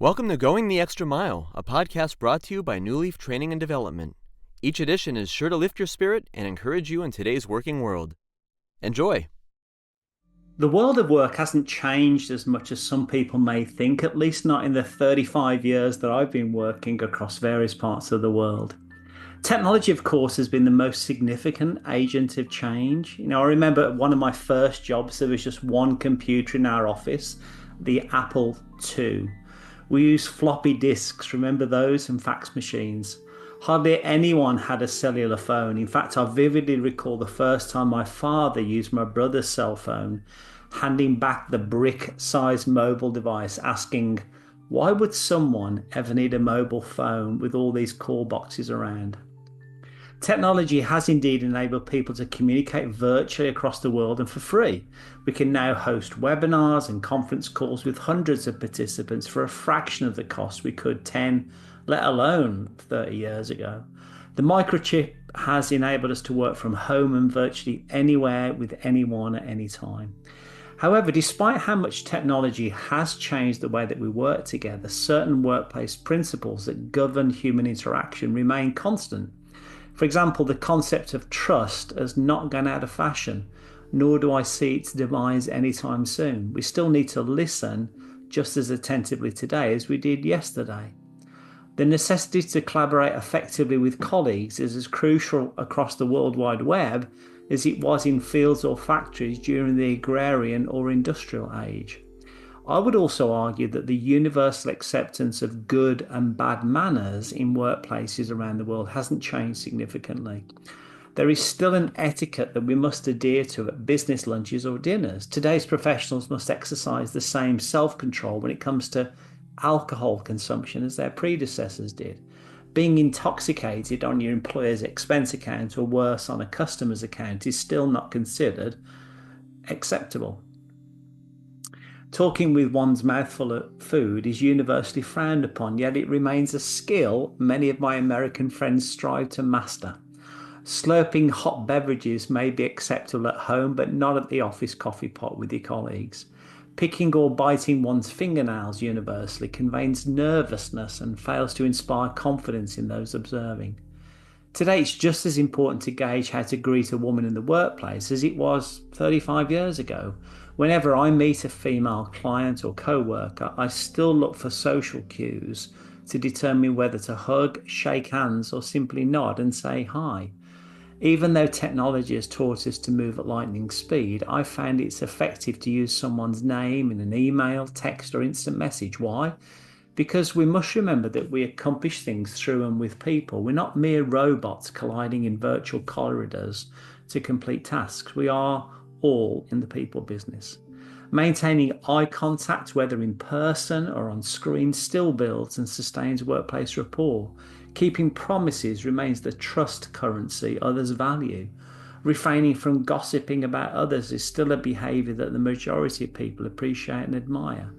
Welcome to Going the Extra Mile, a podcast brought to you by Newleaf Training and Development. Each edition is sure to lift your spirit and encourage you in today's working world. Enjoy! The world of work hasn't changed as much as some people may think, at least not in the 35 years that I've been working across various parts of the world. Technology, of course, has been the most significant agent of change. I remember at one of my first jobs, there was just one computer in our office, the Apple II. We used floppy disks, remember those, and fax machines. Hardly anyone had a cellular phone. In fact, I vividly recall the first time my father used my brother's cell phone, handing back the brick-sized mobile device, asking, why would someone ever need a mobile phone with all these call boxes around? Technology has indeed enabled people to communicate virtually across the world and for free. We can now host webinars and conference calls with hundreds of participants for a fraction of the cost we could 10, let alone 30 years ago. The microchip has enabled us to work from home and virtually anywhere with anyone at any time. However, despite how much technology has changed the way that we work together, certain workplace principles that govern human interaction remain constant. For example, the concept of trust has not gone out of fashion, nor do I see its demise anytime soon. We still need to listen just as attentively today as we did yesterday. The necessity to collaborate effectively with colleagues is as crucial across the World Wide Web as it was in fields or factories during the agrarian or industrial age. I would also argue that the universal acceptance of good and bad manners in workplaces around the world hasn't changed significantly. There is still an etiquette that we must adhere to at business lunches or dinners. Today's professionals must exercise the same self-control when it comes to alcohol consumption as their predecessors did. Being intoxicated on your employer's expense account or worse on a customer's account is still not considered acceptable. Talking with one's mouth full of food is universally frowned upon, yet it remains a skill many of my American friends strive to master. Slurping hot beverages may be acceptable at home, but not at the office coffee pot with your colleagues. Picking or biting one's fingernails universally conveys nervousness and fails to inspire confidence in those observing. Today, it's just as important to gauge how to greet a woman in the workplace as it was 35 years ago. Whenever I meet a female client or co-worker, I still look for social cues to determine whether to hug, shake hands, or simply nod and say hi. Even though technology has taught us to move at lightning speed, I found it's effective to use someone's name in an email, text, or instant message. Why? Because we must remember that we accomplish things through and with people. We're not mere robots colliding in virtual corridors to complete tasks. We are all in the people business. Maintaining eye contact, whether in person or on screen, still builds and sustains workplace rapport. Keeping promises remains the trust currency others value. Refraining from gossiping about others is still a behaviour that the majority of people appreciate and admire.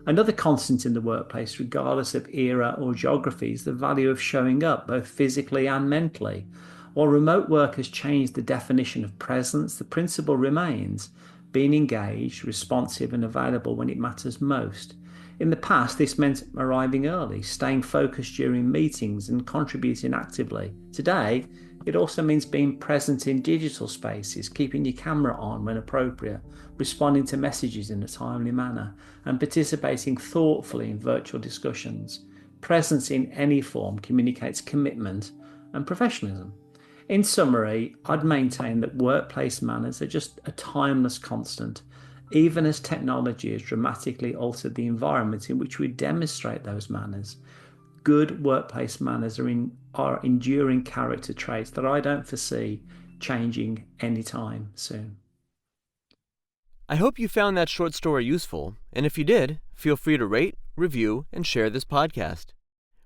Another constant in the workplace, regardless of era or geography, is the value of showing up, both physically and mentally. While remote work has changed the definition of presence, the principle remains: being engaged, responsive, and available when it matters most. In the past, this meant arriving early, staying focused during meetings, and contributing actively. Today, it also means being present in digital spaces, keeping your camera on when appropriate, responding to messages in a timely manner, and participating thoughtfully in virtual discussions. Presence in any form communicates commitment and professionalism. In summary, I'd maintain that workplace manners are just a timeless constant, even as technology has dramatically altered the environment in which we demonstrate those manners. Good workplace manners are enduring character traits that I don't foresee changing anytime soon. I hope you found that short story useful, and if you did, feel free to rate, review, and share this podcast.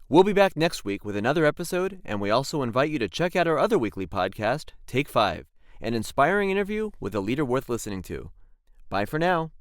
We'll be back next week with another episode, and we also invite you to check out our other weekly podcast, Take 5, an inspiring interview with a leader worth listening to. Bye for now.